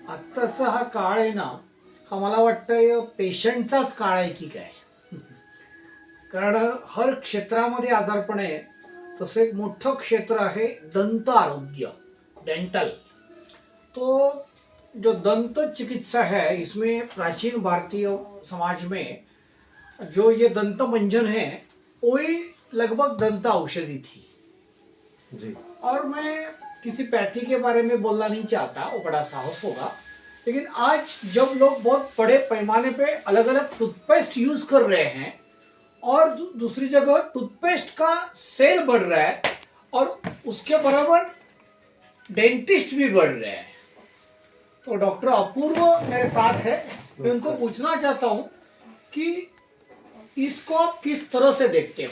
आत्ताचा हा काळ आहे ना, हा मला वाटतं पेशंटचाच काळ आहे की काय. कारण हर क्षेत्रामध्ये आजारपण आहे. तसं एक मोठं क्षेत्र आहे दंत आरोग्य, डेंटल. तो जो दंत चिकित्सा है, इसमें प्राचीन भारतीय समाज में जो ये दंत मंजन है, वही लगभग दंत औषधि थी. जी। और मैं किसी पैथी के बारे में बोलना नहीं चाहता, वो बड़ा साहस होगा. लेकिन आज जब लोग बहुत बड़े पैमाने पे अलग अलग टूथपेस्ट यूज कर रहे हैं और दूसरी जगह टूथपेस्ट का सेल बढ़ रहा है और उसके बराबर डेंटिस्ट भी बढ़ रहे हैं. तो डॉक्टर अपूर्व मेरे साथ है. मैं उनको पूछना चाहता हूँ कि इसको आप किस तरह से देखते हो.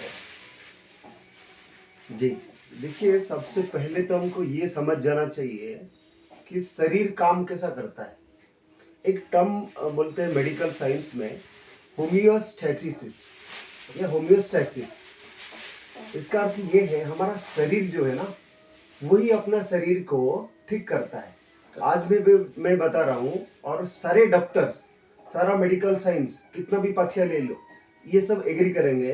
जी, देखिए सबसे पहले तो हमको ये समझ जाना चाहिए कि शरीर काम कैसा करता है. एक टर्म बोलते हैं मेडिकल साइंस में होमियोस्टैसिस या होम्योस्टैसिस. इसका अर्थ ये है हमारा शरीर जो है ना वही अपना शरीर को ठीक करता है. आज मैं बता रहा हूँ और सारे डॉक्टर्स, सारा मेडिकल साइंस, कितना भी पाथिया ले लो, ये सब एग्री करेंगे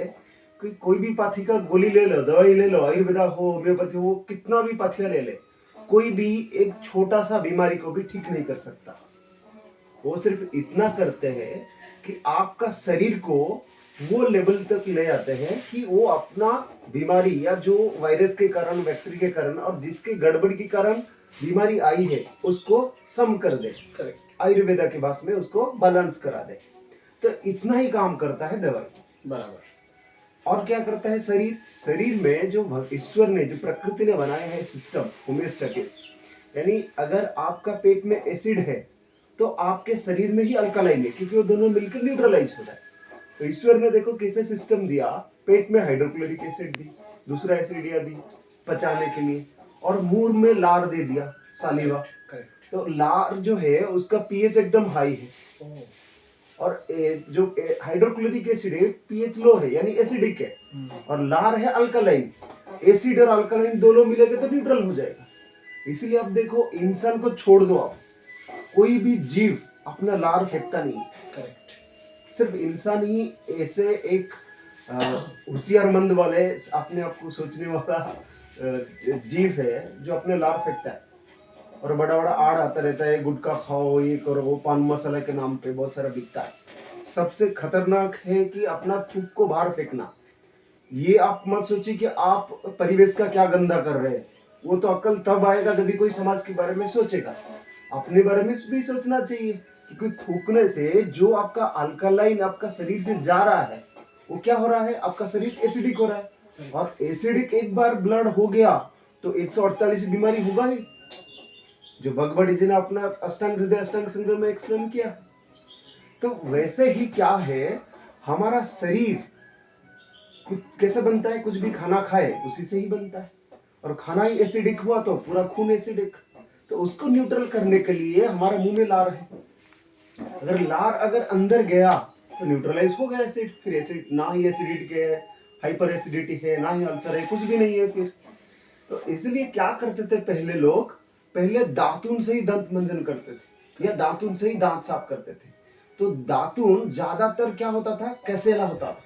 कि कोई भी पाथी का गोली ले लो, दवाई ले लो, आयुर्वेदा हो, होम्योपैथी हो, कितना भी पाथिया ले ले, कोई भी एक छोटा सा बीमारी को भी ठीक नहीं कर सकता. वो सिर्फ इतना करते हैं कि आपका शरीर को वो लेवल तक ले आते हैं कि वो अपना बीमारी या जो वायरस के कारण, बैक्टीरिया के कारण और जिसके गड़बड़ के कारण बीमारी आई है उसको सम कर दे. करेक्ट. आयुर्वेदा के भाषा में उसको बैलेंस करा दे. तो इतना ही काम करता है दवाई. बराबर. और क्या करता है शरीर. शरीर में जो ईश्वर ने, जो प्रकृति ने बनाया है सिस्टम होम्योस्टैटिस, यानी अगर आपका पेट में एसिड है तो आपके शरीर में ही अल्कलाइन है, क्योंकि वो दोनों मिलकर न्यूट्रलाइज हो जाए. तो ईश्वर ने देखो कैसे सिस्टम दिया. पेट में हाइड्रोक्लोरिक एसिड दी, दूसरा एसिड दी पचाने के लिए, और मुंह में लार दे दिया, सालिवा. तो लार जो है उसका पीएच एकदम हाई है, और जो हाइड्रोक्लोरिक एसिड है पीएच लो है, यानी एसिडिक है, और लार है अल्कलाइन. एसिड और अल्कलाइन दोनों मिलेंगे तो न्यूट्रल हो जाएगा. इसलिए आप देखो, इंसान को छोड़ दो, आप कोई भी जीव अपना लार फेंकता नहीं. करेक्ट. सिर्फ इंसान ही ऐसे एक होशियारमंद वाले, अपने आप को सोचने वाला जीव है जो अपने लार फेंकता है. और बड़ा बड़ा आड़ आता रहता है, गुटखा खाओ, ये करो, वो पान मसाला के नाम पे बहुत सारा बिकता है. सबसे खतरनाक है कि अपना थूक को बाहर फेंकना. ये आप मत सोचिए कि आप परिवेश का क्या गंदा कर रहे हैं. वो तो अक्ल तब आएगा जब भी कोई समाज के बारे में सोचेगा. अपने बारे में भी सोचना चाहिए, क्योंकि थूकने से जो आपका अल्कलाइन आपका शरीर से जा रहा है वो क्या हो रहा है, आपका शरीर एसिडिक हो रहा है. और एसिडिक एक बार ब्लड हो गया तो 148 बीमारी होगा ही, जो भगवती जी ने अपना अष्टांग हृदय अष्टांग संग्रह में एक्सप्लेन किया. तो वैसे ही क्या है, हमारा शरीर कुछ कैसे बनता है, कुछ भी खाना खाए उसी से ही बनता है, और खाना ही एसिडिक हुआ तो पूरा खून एसिडिक. तो उसको न्यूट्रल करने के लिए हमारा मुंह में लार है. अगर लार अगर अंदर गया तो न्यूट्रलाइज हो गया एसिड. फिर एसिड ना ही एसिडिटी है, हाइपर एसिडिटी है, ना ही अल्सर है, कुछ भी नहीं है फिर. तो इसलिए क्या करते थे पहले लोग, पहले दातुन से ही दंत मंजन करते थे या दातुन से ही दांत साफ करते थे. तो दातुन ज्यादातर क्या होता था, कैसेला होता था.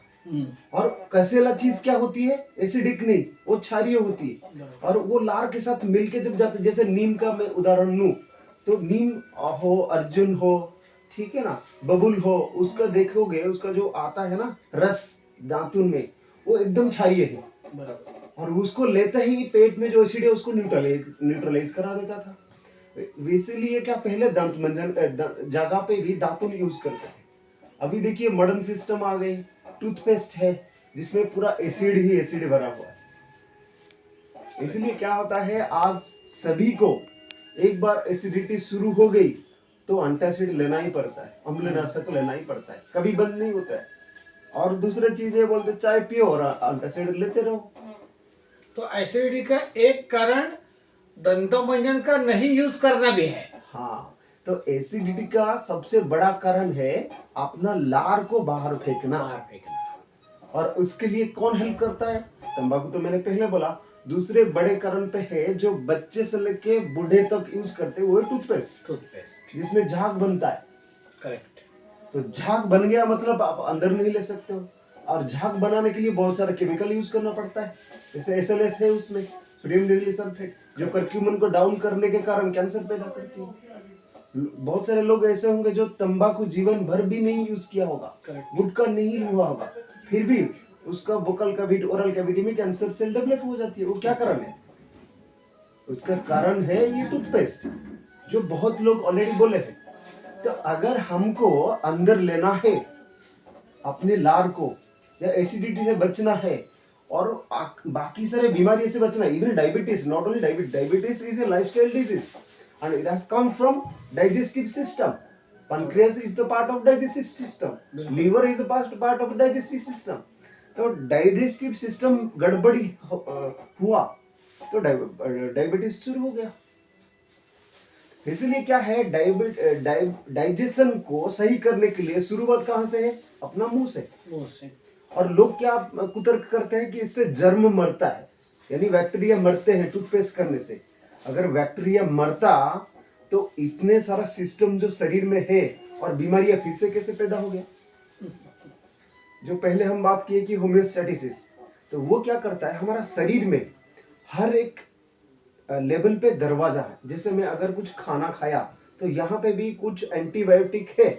और कैसेला चीज क्या होती है, एसिडिक नहीं, वो क्षारीय होती है. और वो लार के साथ मिलके जब जाते, जैसे नीम का मैं उदाहरण लूं तो नीम हो, अर्जुन हो, ठीक है ना, बबुल हो, उसका देखोगे उसका जो आता है ना रस दातुन में, वो एकदम क्षारीय है. बराबर. और उसको लेते ही पेट में जो एसिड है उसको न्यूट्रलाइज करा देता था. इसीलिए क्या पहले दंत मंजन जगह पे भी दातुन यूज करते थे. अभी देखिए मॉडर्न सिस्टम आ गई, टूथपेस्ट है जिसमें पूरा एसिड ही एसिड भरा हुआ है. इसलिए क्या होता है, आज सभी को एक बार एसिडिटी शुरू हो गई तो एंटासिड लेना ही पड़ता है, अम्लनाशक लेना ही पड़ता है, कभी बंद नहीं होता है. और दूसरी चीज है, बोलते चाय पियो और एंटासिड लेते रहो. तो एसिडिटी का एक कारण दंत मंजन का नहीं यूज करना भी है. हाँ, तो एसिडिटी का सबसे बड़ा कारण है अपना लार को बाहर फेंकना. बाहर फेंकना. और उसके लिए कौन हेल्प करता है, तंबाकू तो मैंने पहले बोला. दूसरे बड़े कारण पे है जो बच्चे से लेके बूढ़े तक यूज करते हैं, वो है टूथपेस्ट। जिसमें झाग बनता है। करेक्ट। तो झाग बन गया मतलब आप अंदर नहीं ले सकते हो, और झाग बनाने के लिए बहुत सारा केमिकल यूज करना पड़ता है। जैसे SLS है, उसमें सोडियम लाइसिल सल्फेट, जो कर्क्यूमिन को डाउन करने के कारण कैंसर पैदा करती है। बहुत सारे लोग ऐसे होंगे जो तंबाकू जीवन भर भी नहीं यूज किया होगा, गुटखा नहीं हुआ होगा, फिर भी उसका वोकल कैविटी, ओरल कैविटी में कैंसर सेल डेवलप हो जाती है। वो क्या कारण है? उसका कारण है ये टूथपेस्ट, जो बहुत लोग ऑलरेडी बोले हैं। तो अगर हमको अंदर लेना है अपने लार को, या एसिडिटी से बचना है, और बाकी सारे बीमारी से बचना है, even diabetes, not only diabetes is a lifestyle disease and it has come from digestive system. Pancreas is the part of digestive system, liver is the part of digestive system. तो digestive system गड़बड़ी हुआ तो diabetes शुरू हो गया। इसलिए क्या है, डाइजेशन को सही करने के लिए शुरुआत कहाँ से है? अपना मुंह से। और लोग क्या कुतर्क करते हैं कि इससे जर्म मरता है, यानी बैक्टीरिया मरते हैं टूथपेस्ट करने से। अगर बैक्टीरिया मरता तो इतने सारा सिस्टम जो शरीर में है और बीमारियां फिर से कैसे पैदा हो गया? जो पहले हम बात किए कि होम्योस्टैटिसिस, तो वो क्या करता है, हमारा शरीर में हर एक लेवल पे दरवाजा है। जैसे मैं अगर कुछ खाना खाया तो यहाँ पे भी कुछ एंटीबायोटिक है,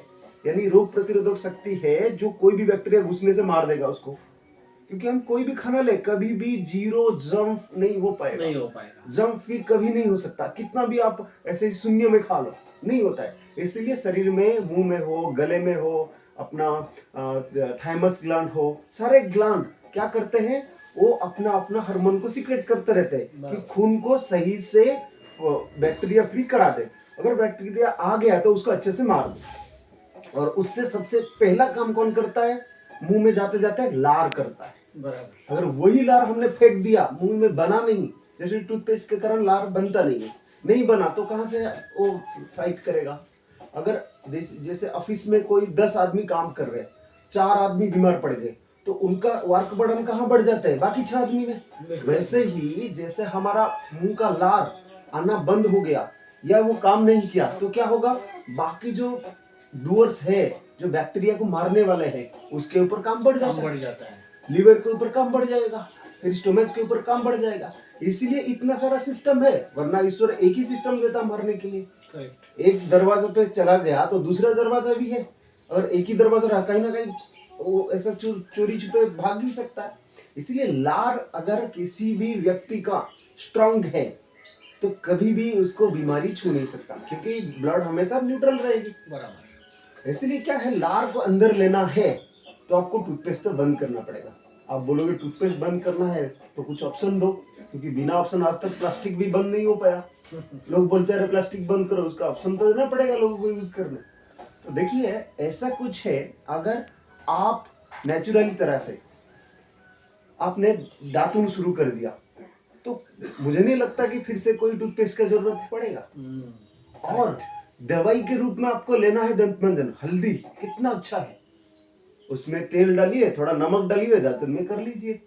यानी रोग प्रतिरोधक शक्ति है, जो कोई भी बैक्टीरिया घुसने से मार देगा उसको। क्योंकि हम कोई भी खाना ले, कभी भी जीरो जंप नहीं हो पाएगा। जंप भी कभी नहीं हो सकता, कितना भी आप ऐसे शून्य में खा लो, नहीं होता है। इसलिए शरीर में, मुंह में हो, गले में हो, अपना थाइमस ग्लैंड हो, सारे ग्लैंड क्या करते हैं, वो अपना अपना हार्मोन को सीक्रेट करते रहते हैं कि खून को सही से बैक्टीरिया फ्री करा दे। अगर बैक्टीरिया आ गया तो उसको अच्छे से मार दे। और उससे सबसे पहला काम कौन करता है? मुंह में जाते जाते लार करता है। बराबर। अगर वही लार हमने फेंक दिया, मुंह में बना नहीं, जैसे टूथपेस्ट के कारण लार बनता नहीं बना तो कहां से वो फाइट करेगा? अगर जैसे ऑफिस में कोई 10 आदमी काम कर रहे हैं, 4 आदमी बीमार पड़ गए, तो उनका वर्क बर्डन कहाँ बढ़ जाता है? बाकी 6 आदमी में। वैसे ही जैसे हमारा मुंह का लार आना बंद हो गया या वो काम नहीं किया तो क्या होगा? बाकी जो डूअर्स है, जो बैक्टीरिया को मारने वाले हैं, उसके ऊपर काम बढ़ जाता है। लीवर के ऊपर काम बढ़ जाएगा, फिर स्टोमच के ऊपर काम बढ़ जाएगा। इसीलिए इतना सारा सिस्टम है, वरना ईश्वर एक ही सिस्टम देता मरने के लिए। एक दरवाजे पे चला गया तो दूसरा दरवाजा भी है, अगर एक ही दरवाजा रहा, कहीं ना कहीं वो ऐसा चोरी छुपे भाग नहीं सकता है। इसलिए लार अगर किसी भी व्यक्ति का स्ट्रांग है तो कभी भी उसको बीमारी छू नहीं सकता, क्योंकि ब्लड हमेशा न्यूट्रल रहेगी। बराबर। इसलिए क्या है, लार को अंदर लेना है तो आपको टूथपेस्ट तो बंद करना पड़ेगा। आप बोलोगे टूथपेस्ट बंद करना है तो कुछ ऑप्शन दो, क्योंकि बिना ऑप्शन आज तक प्लास्टिक भी बंद नहीं हो पाया। लोग बोलते हैं प्लास्टिक बंद करो, उसका ऑप्शन तो देना पड़ेगा लोगों को यूज करने। तो देखिए ऐसा कुछ है, अगर आप नेचुरली तरह से आपने दातुन शुरू कर दिया तो मुझे नहीं लगता कि फिर से कोई टूथपेस्ट का जरूरत पड़ेगा। और दवाई के रूप में आपको लेना है दंत मंजन, हल्दी कितना अच्छा है, उसमें तेल डालिए, थोड़ा नमक डालिए, दातुन में कर लीजिए,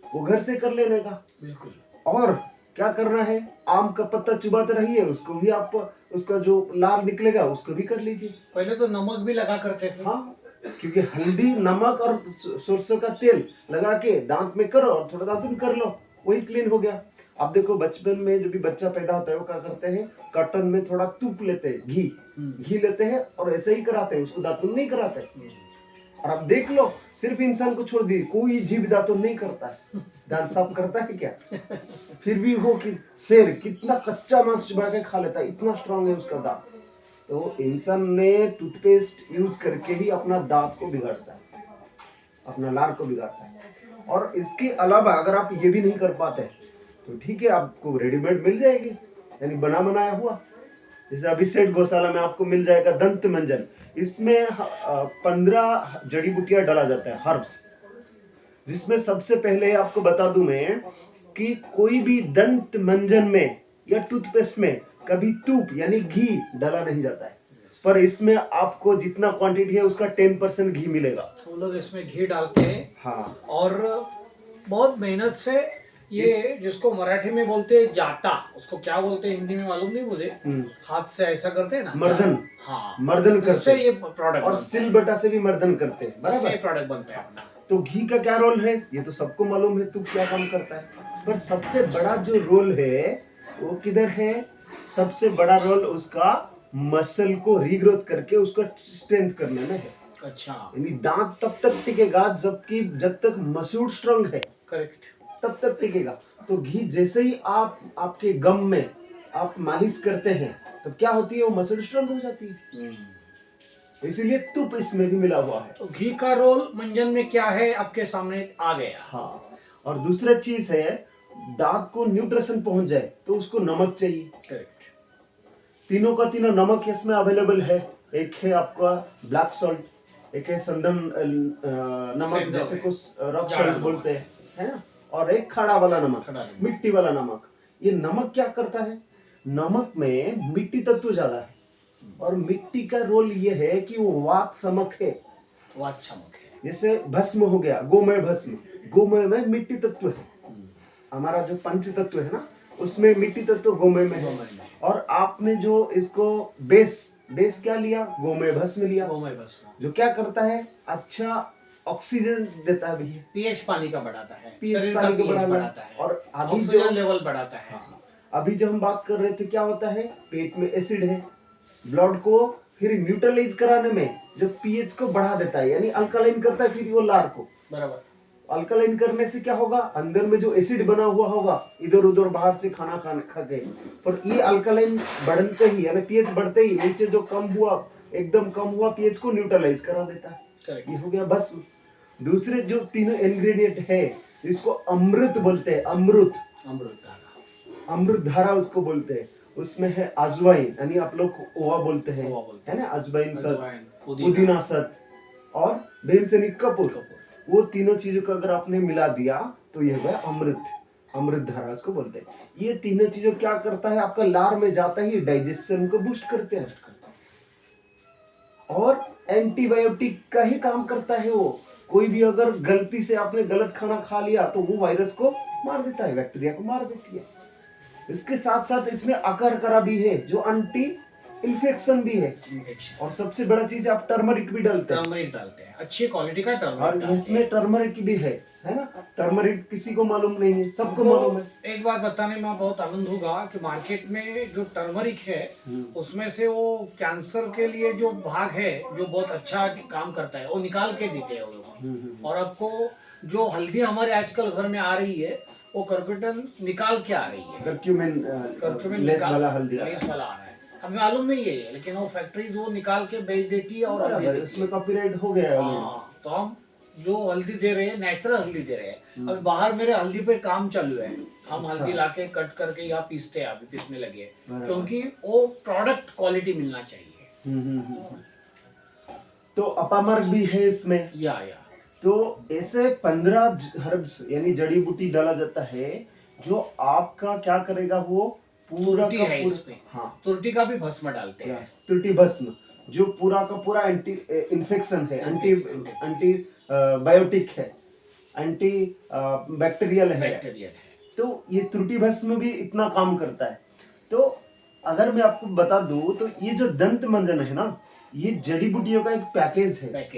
वो घर से कर लेने का। बिल्कुल। और क्या करना है, आम का पत्ता चुबाते रहिए, उसको भी आप, उसका जो लार निकलेगा उसको भी कर लीजिए। पहले तो नमक भी लगा करते थे। हाँ, क्योंकि हल्दी, नमक और सरसों का तेल लगा के दांत में करो और थोड़ा दातुन कर लो, वही क्लीन हो गया। आप देखो बचपन में जब भी बच्चा पैदा होता है वो क्या करते हैं, कॉटन में थोड़ा तूप लेते हैं, घी लेते हैं और ऐसे ही कराते हैं, उसको दातुन नहीं कराते। और आप देख लो, सिर्फ इंसान को छोड़ दी, कोई जीव दातुन नहीं करता है। दांत साफ करता है क्या? फिर भी वो कि शेर कितना कच्चा मांस चुबा के खा लेता है, इतना स्ट्रांग है उसका दांत। तो इंसान ने टूथपेस्ट यूज करके ही अपना दांत को बिगाड़ता है, अपना लार को बिगाड़ता है। और इसके अलावा अगर आप ये भी नहीं कर पाते तो ठीक है, आपको रेडीमेड मिल जाएगी, यानी बना बनाया हुआ। जैसे अभी सेठ गौशाला में आपको मिल जाएगा दंत मंजन, इसमें 15 जड़ी बूटियां डाला जाता है, हर्ब्स, जिसमें सबसे पहले आपको बता दूं मैं कि कोई भी दंत मंजन में या टूथपेस्ट में कभी तूप यानी घी डाला नहीं जाता है, पर इसमें आपको जितना क्वांटिटी है उसका 10% घी मिलेगा। वो लोग इसमें घी डालते हैं। हाँ। और बहुत मेहनत से ये जिसको मराठी में बोलते हैं जाता, उसको क्या बोलते हैं हिंदी में मालूम नहीं मुझे। हाथ से ऐसा करते हैं ना, मर्दन, हाँ, मर्दन करते इससे हैं ये प्रोडक्ट और सिल बटा से भी मर्दन करते हैं, इससे बराबर। प्रोडक्ट बनता है अपना। तो घी का क्या रोल है ये तो सबको मालूम है, तू क्या काम करता है, पर सबसे बड़ा जो रोल है वो किधर है? सबसे बड़ा रोल उसका मसल को रीग्रोथ करके उसको स्ट्रेंथ करने में है। अच्छा, यानी दांत तब तक टिकेगा जब तक मसूड़ स्ट्रांग है, करेक्ट। तब तक टिकेगा। तो घी जैसे ही आप आपके गम में आप मालिश करते हैं तो क्या होती है, वो मसल स्ट्रांग हो जाती है। इसीलिए तुप इसमें भी मिला हुआ है। तो घी का रोल मंजन में क्या है आपके सामने आ गया। हाँ, और दूसरा चीज है, दांत को न्यूट्रिशन पहुंच जाए तो उसको नमक चाहिए। करेक्ट। तीनों का तीनों नमक इसमें अवेलेबल है। एक है आपका ब्लैक सॉल्ट, एक है संदन नमक जैसे को रॉक सॉल्ट बोलते हैं, है ना, और एक खड़ा वाला नमक, मिट्टी वाला नमक। ये नमक क्या करता है? नमक में मिट्टी तत्व ज्यादा है और मिट्टी का रोल ये है कि वो वात समक है। वात समक है। जैसे भस्म हो गया, गोमय भस्म, गोमय में मिट्टी तत्व है। हमारा जो पंच तत्व है ना, उसमें मिट्टी तत्व गोमय में है। और आपने जो इसको बेस क्या लिया? गोमय भस्म लिया। गोमय भस्म जो क्या करता है, अच्छा ऑक्सीजन देता है भैया, पीएच पानी का बढ़ाता है, पीएच शरीर पानी का को बढ़ाता है, और अभी जो ऑक्सीजन लेवल बढ़ाता है। अभी जो हम बात कर रहे थे, क्या होता है, पेट में एसिड है, ब्लड को फिर न्यूट्रलाइज कराने में जो पीएच को बढ़ा देता है, यानी अल्कलाइन करता है फिर वो लार को। बराबर। अल्कलाइन करने से क्या होगा, अंदर में जो एसिड बना हुआ होगा इधर उधर बाहर से खाना खा के, पर ये अल्कलाइन बढ़ते ही यानी पीएच बढ़ते ही नीचे जो कम हुआ, एकदम कम हुआ पीएच को न्यूट्रलाइज करा देता है। ये हो गया भस्म। दूसरे जो तीनों इंग्रेडिएंट है इसको अमृत बोलते हैं। अमृत धारा उसको बोलते हैं। उसमें है अजवाइन, यानी आप लोग ओवा बोलते हैं, है ना, अजवाइन सत, पुदीना सत और भीमसेनी कपूर। वो तीनों चीजों को अगर आपने मिला दिया तो ये है अमृत धारा उसको बोलते हैं। ये तीनों चीजों क्या करता है, आपका लार में जाता ही डाइजेशन को बूस्ट करते हैं और एंटीबायोटिक का ही काम करता है वो। कोई भी अगर गलती से आपने गलत खाना खा लिया तो वो वायरस को मार देता है, बैक्टीरिया को मार देती है। इसके साथ साथ इसमें अकरकरा भी है जो एंटी इन्फेक्शन भी है। और सबसे बड़ा चीज आप टर्मरिक भी डालते हैं, अच्छी क्वालिटी का टर्मरिक। और इसमें टर्मरिक भी है ना। टर्मरिक किसी को मालूम नहीं है, सबको मालूम है। एक बात बताने में बहुत आनंद होगा कि मार्केट में जो टर्मरिक है उसमें से वो कैंसर के लिए जो भाग है जो बहुत अच्छा काम करता है वो निकाल के देते हैं वो लोग। और आपको जो हल्दी हमारे आजकल घर में आ रही है वो कर्क्यूमिन निकाल के आ रही है। कर्क्यूमिन लेस वाला हल्दी आ रहा है, हमें मालूम नहीं है लेकिन वो फैक्ट्रीज वो निकाल के बेच देती है और हल्दी देती है। उसमें कॉपीराइट हो गया है। तो हम जो हल्दी दे रहे हैं नेचुरल हल्दी दे रहे हैं। अभी बाहर मेरे हल्दी पे काम चालू है, हम हल्दी लाके कट करके यहाँ पीसते हैं, अभी पीसने लगे क्योंकि वो प्रोडक्ट क्वालिटी मिलना चाहिए। तो अपामार्ग भी है इसमें या तो ऐसे 15 हर्ब्स यानी जड़ी बूटी डाला जाता है जो आपका क्या करेगा, वो पूरा का है इसमें। हाँ, तुरटी का भी भस्म डालते हैं, तुरटी भस्म जो पूरा का पूरा एंटी इन्फेक्शन है, एंटी बायोटिक है, एंटी बैक्टीरियल है। तो ये त्रुटि भस्म भी इतना काम करता है। तो अगर मैं आपको बता दूं तो ये जो दंत मंजन है ना, ये जड़ी बूटियों का एक पैकेज है।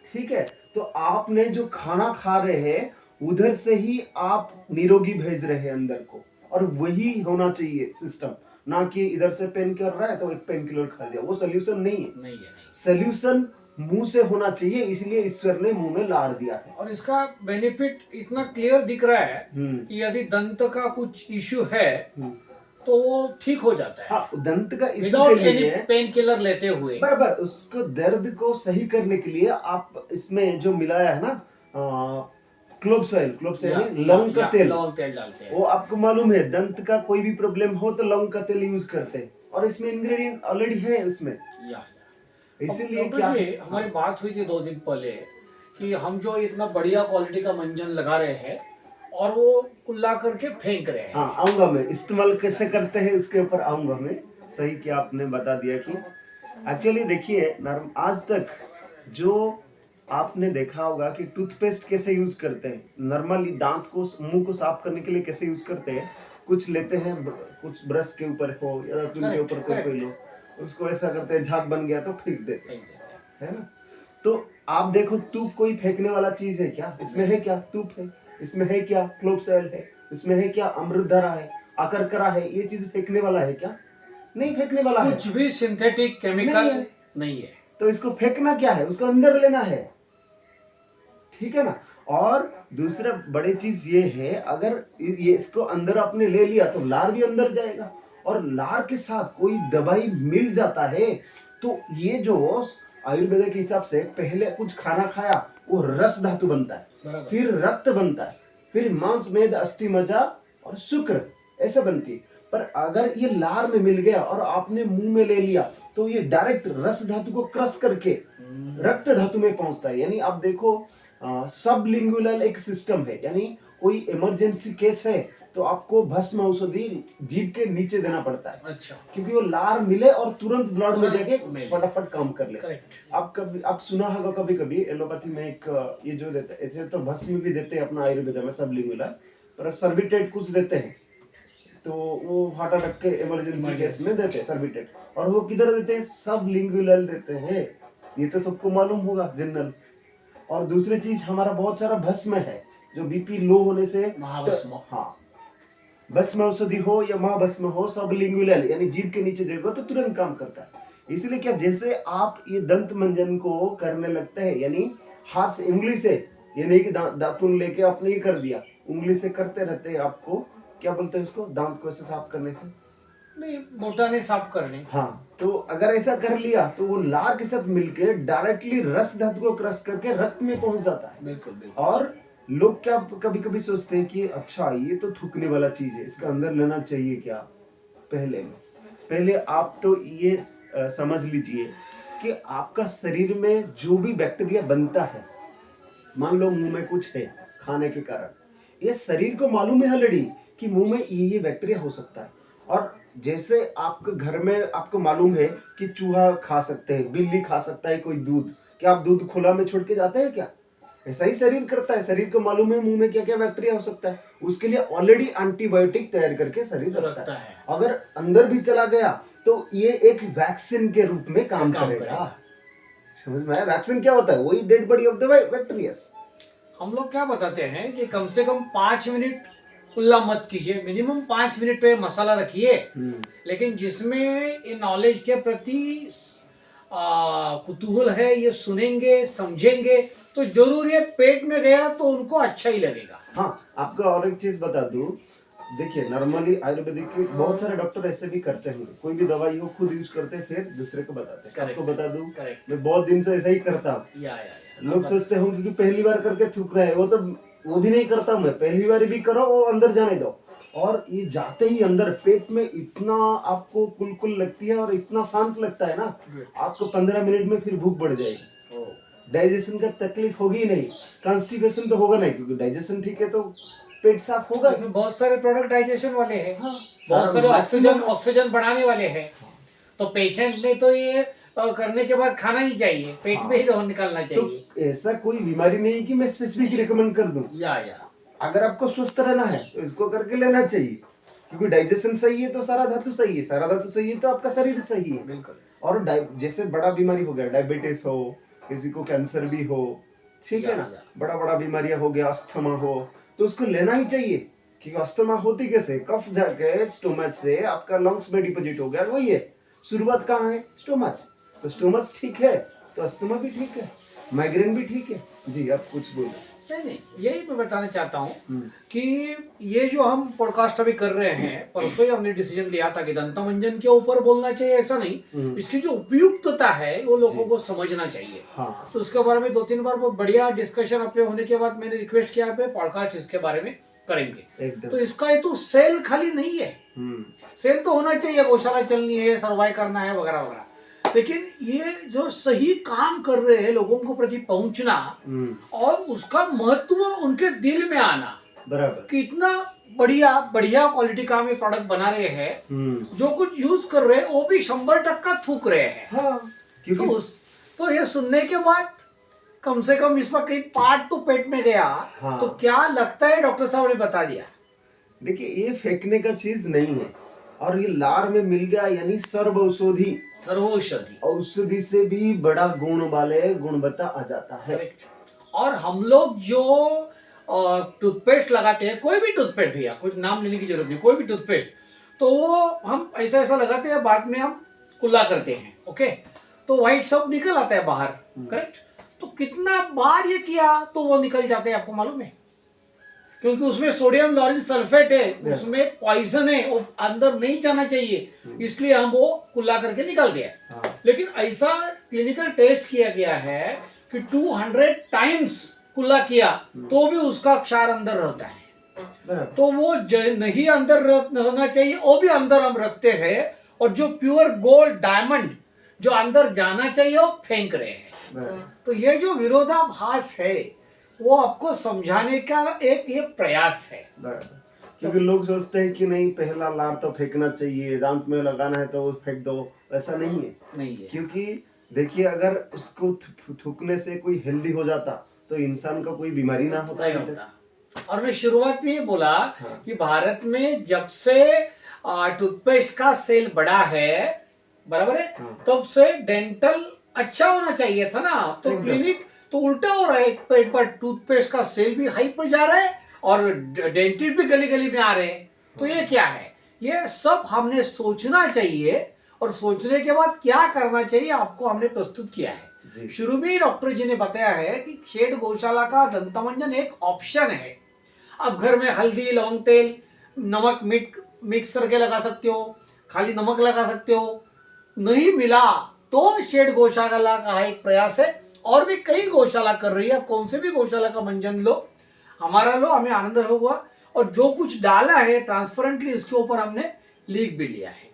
ठीक है, तो आपने जो खाना खा रहे हैं उधर से ही आप निरोगी भेज रहे हैं अंदर को, और वही होना चाहिए सिस्टम, ना कि इधर से पेन कर रहा है तो एक पेन किलर खा लिया, वो सोल्यूशन नहीं है। सोल्यूशन मुंह से होना चाहिए, इसलिए ईश्वर ने मुंह में लार दिया है। और इसका बेनिफिट इतना क्लियर दिख रहा है कि यदि दंत का कुछ इश्यू है तो वो ठीक हो जाता है। हाँ, दंत का इश्यू के लिए पेन किलर लेते हुए बराबर उसको दर्द को सही करने के लिए आप इसमें जो मिलाया है ना, क्लोव्स ऑयल लौंग का तेल डालते हैं। वो आपको मालूम है, दंत का कोई भी प्रॉब्लम हो तो लौंग का तेल यूज करते हैं, और इसमें इंग्रेडिएंट ऑलरेडी है उसमें। इसीलिए क्या हमारी बात हुई थी 2 दिन पहले कि हम जो इतना बढ़िया क्वालिटी का मंजन लगा रहे हैं और वो कुल्ला करके फेंक रहे हैं। हाँ, आऊंगा मैं, इस्तेमाल कैसे करते हैं इसके ऊपर आऊंगा मैं। सही क्या आपने बता दिया कि एक्चुअली देखिए आज तक जो आपने देखा होगा कि टूथपेस्ट कैसे यूज करते हैं, नॉर्मली दांत को मुंह को साफ करने के लिए कैसे यूज करते हैं, कुछ लेते हैं कुछ ब्रश के ऊपर हो या उनके ऊपर कोई लो, उसको ऐसा करते हैं, झाग बन गया तो फेंक देते हैं, है ना। तो आप देखो तूप कोई फेंकने वाला चीज है क्या? इसमें है क्या? तूप है। इसमें है क्या? क्लोव्स ऑयल है। इसमें है क्या? अमृतधारा है, अकरकरा है। ये चीज फेंकने वाला है क्या? नहीं फेंकने वाला है। कुछ भी सिंथेटिक केमिकल नहीं है। तो इसको फेंकना क्या है? उसको अंदर लेना है, ठीक है ना। और दूसरा बड़ी चीज ये है, अगर ये इसको अंदर आपने ले लिया तो लार भी अंदर जाएगा, और लार के साथ कोई दवाई मिल जाता है तो ये जो आयुर्वेद के हिसाब से पहले कुछ खाना खाया वो रस धातु बनता है, फिर रक्त बनता है, फिर मांस मेद अस्थि मज्जा और शुक्र ऐसा बनती है। पर अगर ये लार में मिल गया और आपने मुंह में ले लिया तो ये डायरेक्ट रस धातु को क्रश करके रक्त धातु में पहुंचता है। यानी आप देखो सबलिंगुअल एक सिस्टम है, यानी कोई इमरजेंसी केस है तो आपको भस्म औषधि जीभ के नीचे देना पड़ता है। अच्छा। क्योंकि वो लार मिले और तुरंत ब्लड में जाके फटाफट काम कर ले। आप सुना होगा कभी कभी एलोपैथी में एक ये जो देते हैं, ऐसे तो भस्म भी देते हैं अपना आयुर्वेद में सबलिंगुअल, पर सर्बिटेट कुछ देते हैं, तो वो हार्ट अटैक के इमरजेंसी केस में देते हैं सर्बिटेट। और वो किधर देते हैं? सबलिंगुअल देते हैं, ये तो सबको मालूम होगा जनरल। और दूसरी चीज, हमारा बहुत सारा भस्म है जो बीपी लो होने से हाँ, भस्म औषधि हो या महाभस्म हो, सबलिंगुअल यानी जीभ के नीचे देगा तो तुरंत काम करता है। इसलिए क्या, जैसे आप ये दंत मंजन को करने लगते हैं, यानी हाथ से उंगली से, ये नहीं कि दातुन लेके आपने ये कर दिया, उंगली से करते रहते हैं। आपको क्या बोलते हैं उसको, दांत को ऐसे साफ करने से नहीं, मोटा नहीं साफ करने। हाँ, तो अगर ऐसा कर लिया तो वो लार के साथ मिलके डायरेक्टली रस धातु को क्रश करके रक्त में पहुंच जाता है। बिल्कुल बिल्कुल। और लोग क्या कभी कभी सोचते हैं कि अच्छा ये तो थूकने वाला चीज है, इसका अंदर लेना चाहिए क्या? पहले आप तो ये समझ लीजिए कि आपका शरीर में जो भी बैक्टीरिया बनता है, मान लो मुंह में कुछ है खाने के कारण, ये शरीर को मालूम है ऑलरेडी कि मुंह में ये बैक्टीरिया हो सकता है। और जैसे आपके घर में आपको मालूम है कि चूहा खा सकते हैं, बिल्ली खा सकता है कोई दूध, क्या आप दूध खुला में छोड़ के जाते हैं क्या? ऐसा ही शरीर करता है, शरीर को मालूम है मुंह में क्या क्या बैक्टीरिया हो सकता है, उसके लिए ऑलरेडी एंटीबायोटिक तैयार करके शरीर रखता है। अगर अंदर भी चला गया तो ये एक वैक्सीन के रूप में काम करेगा। समझ में आया? वैक्सीन क्या होता है? वही dead body of the bacteria. हम लोग क्या बताते हैं कि कम से कम 5 मिनट खुला मत कीजिए, मिनिमम 5 मिनट पे मसाला रखिए, लेकिन जिसमें ये नॉलेज के प्रति कुतूहल है, ये सुनेंगे समझेंगे तो जरूर ये पेट में गया तो उनको अच्छा ही लगेगा। हाँ, आपको और एक चीज बता दूं, देखिए नॉर्मली आयुर्वेदिक के बहुत सारे डॉक्टर ऐसे भी करते हैं, कोई भी दवाई हो खुद यूज करते हैं फिर दूसरे को बताते हैं। आपको बता दूं, मैं बहुत दिन से ऐसा ही करता हूँ। लोग सोचते होंगे कि पहली बार करके थूक रहे हैं, वो भी नहीं करता मैं, पहली बार भी करो वो अंदर जाने दो। और ये जाते ही अंदर पेट में इतना आपको कुल लगती है और इतना शांत लगता है ना, आपको 15 मिनट में फिर भूख बढ़ जाएगी। डाइजेशन का तकलीफ होगी नहीं, कॉन्स्टिपेशन तो होगा नहीं, क्योंकि डाइजेशन ठीक है तो पेट साफ होगा। बहुत सारे प्रोडक्ट डाइजेशन वाले हैं, बहुत सारे ऑक्सीजन बढ़ाने वाले हैं, तो पेशेंट ने तो ये करने के बाद खाना ही चाहिए, पेट में ही निकालना चाहिए। तो ऐसा कोई बीमारी नहीं कि मैं स्पेसिफिक रिकमेंड कर दूं। अगर आपको स्वस्थ रहना है तो इसको करके लेना चाहिए, क्योंकि डाइजेशन सही है तो सारा धातु सही है, सारा धातु सही है तो आपका शरीर सही है। बिल्कुल। और जैसे बड़ा बीमारी हो गया, डायबिटीज हो, किसी को कैंसर भी हो, ठीक है ना, बड़ा बीमारियां हो गया, अस्थमा हो, तो उसको लेना ही चाहिए। क्योंकि अस्थमा होती कैसे, कफ जाके स्टोमच से आपका लंग्स में डिपोजिट हो गया, वही है शुरुआत कहाँ है, स्टोमच। तो स्टोमच ठीक है तो अस्थमा भी ठीक है, माइग्रेन भी ठीक है। जी आप कुछ बोलो। नहीं, यही मैं बताना चाहता हूँ कि ये जो हम पॉडकास्ट अभी कर रहे हैं, परसों ही हमने डिसीजन लिया था कि दंतमंजन के ऊपर बोलना चाहिए, ऐसा नहीं, इसकी जो उपयुक्तता है वो लोगों को समझना चाहिए। हाँ। तो उसके बारे में 2-3 बार बहुत बढ़िया डिस्कशन अपने होने के बाद मैंने रिक्वेस्ट किया पे पॉडकास्ट इसके बारे में करेंगे। तो इसका ये तो सेल खाली नहीं है, सेल तो होना चाहिए, गौशाला चलनी है, सर्वाइव करना है वगैरह वगैरह, लेकिन ये जो सही काम कर रहे हैं लोगों को प्रति पहुंचना और उसका महत्व उनके दिल में आना, बराबर, कितना बढ़िया क्वालिटी का हम प्रोडक्ट बना रहे हैं, जो कुछ यूज कर रहे हैं वो भी 100% थूक रहे हैं। हाँ, तो ये सुनने के बाद कम से कम इसमें कहीं पार्ट तो पेट में गया। हाँ। तो क्या लगता है, डॉक्टर साहब ने बता दिया। देखिए ये फेंकने का चीज नहीं है, और ये लार में मिल गया यानी सर्व औषधि, सर्वौषधि। औषधि से भी बड़ा गुण वाले गुणवत्ता आ जाता है। करेक्ट। और हम लोग जो टूथपेस्ट लगाते हैं, कोई भी टूथपेस्ट भैया, कुछ नाम लेने की जरूरत नहीं, कोई भी टूथपेस्ट, तो वो हम ऐसा ऐसा लगाते हैं, बाद में हम कुल्ला करते हैं, ओके, तो व्हाइट सब निकल आता है बाहर। करेक्ट। तो कितना बार ये किया तो वो निकल जाते हैं, आपको मालूम है, क्योंकि उसमें सोडियम लॉरेंस सल्फेट है, उसमें पॉइजन है, वो अंदर नहीं जाना चाहिए, इसलिए हम वो कुल्ला करके निकल गए। लेकिन ऐसा क्लिनिकल टेस्ट किया गया है कि 200 टाइम्स कुल्ला किया तो भी उसका क्षार अंदर रहता है। तो वो नहीं अंदर रहना चाहिए, वो भी अंदर हम रखते हैं, और जो प्योर गोल्ड डायमंड जो अंदर जाना चाहिए वो फेंक रहे हैं। तो ये जो विरोधाभास है वो आपको समझाने का एक ये प्रयास है। क्योंकि लोग सोचते हैं कि नहीं, पहला लार तो फेंकना चाहिए, दांत में लगाना है तो फेंक दो, ऐसा नहीं है। नहीं है। क्योंकि देखिए अगर उसको थूकने से कोई हेल्दी हो जाता तो इंसान को कोई बीमारी ना होता। और मैं शुरुआत में ये बोला हाँ। कि भारत में जब से टूथपेस्ट का सेल बढ़ा है, बराबर है, हाँ। तब से डेंटल अच्छा होना चाहिए था ना, तो एकदम। क्लिनिक तो उल्टा हो रहा है। एक बार टूथपेस्ट का सेल भी हाई पर जा रहा है और डेंटिस्ट भी गली गली में आ रहे हैं। तो ये क्या है, ये सब हमने सोचना चाहिए, और सोचने के बाद क्या करना चाहिए आपको हमने प्रस्तुत किया है। शुरू में ही डॉक्टर जी ने बताया है कि शेड गौशाला का दंतमंजन एक ऑप्शन है। अब घर में हल्दी, लवंग तेल, नमक मिक्स करके लगा सकते हो, खाली नमक लगा सकते हो, नहीं मिला तो शेड गौशाला का एक प्रयास है, और भी कई गौशाला कर रही है। आप कौन से भी गौशाला का मंजन लो, हमारा लो, हमें आनंद होगा। और जो कुछ डाला है ट्रांसपेरेंटली इसके ऊपर हमने लिख भी लिया है।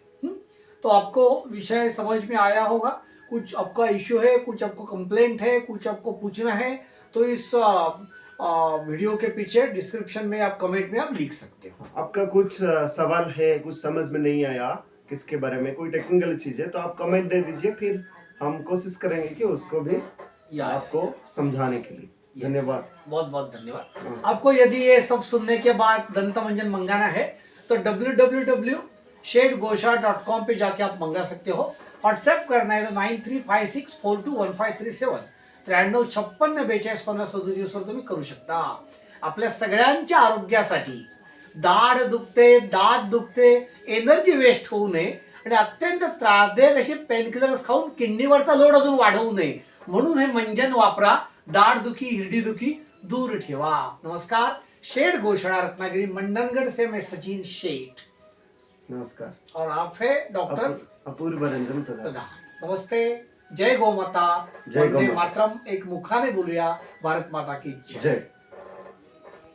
तो आपको विषय समझ में आया होगा। कुछ आपका इश्यू है, कुछ आपको कंप्लेंट है, कुछ आपको पूछना है, तो इस वीडियो के पीछे डिस्क्रिप्शन में आप कमेंट में आप लिख सकते हो। आपका कुछ सवाल है, कुछ समझ में नहीं आया किसके बारे में, कोई टेक्निकल चीज है, तो आप कमेंट दे दीजिए, फिर हम कोशिश करेंगे कि उसको भी आपको समझाने के लिए। धन्यवाद, बहुत बहुत धन्यवाद आपको। यदि ये सब सुनने के बाद दंतमंजन मंगाना है तो www.shedgosha.com पे जाके आप मंगा सकते हो। व्हाट्सएप करना है तो 9356421537 9356421537 तुम्ही करू शकता। आपल्या सगळ्यांच्या आरोग्यासाठी, दाढ दुखते, दात दुखते, एनर्जी वेस्ट होऊ नये आणि अत्यंत त्रासदायक असे पेनकिलर्स खाऊन किडनीवरचा लोड अजून वाढवू नये म्हणून हे मंजन वापरा। दाढ दुखी, हिरडी दुखी दूर ठेवा। नमस्कार, शेड गौशाला रत्नागिरी, मंडनगढ़ से मैं सचिन शेठ। नमस्कार। और आप है डॉक्टर अपूर्व रंजन प्रधान। नमस्ते। जय गौ माता, जय गौ वंदे माता। मातरम। एक मुखाने बोलूया, भारत माता की जय।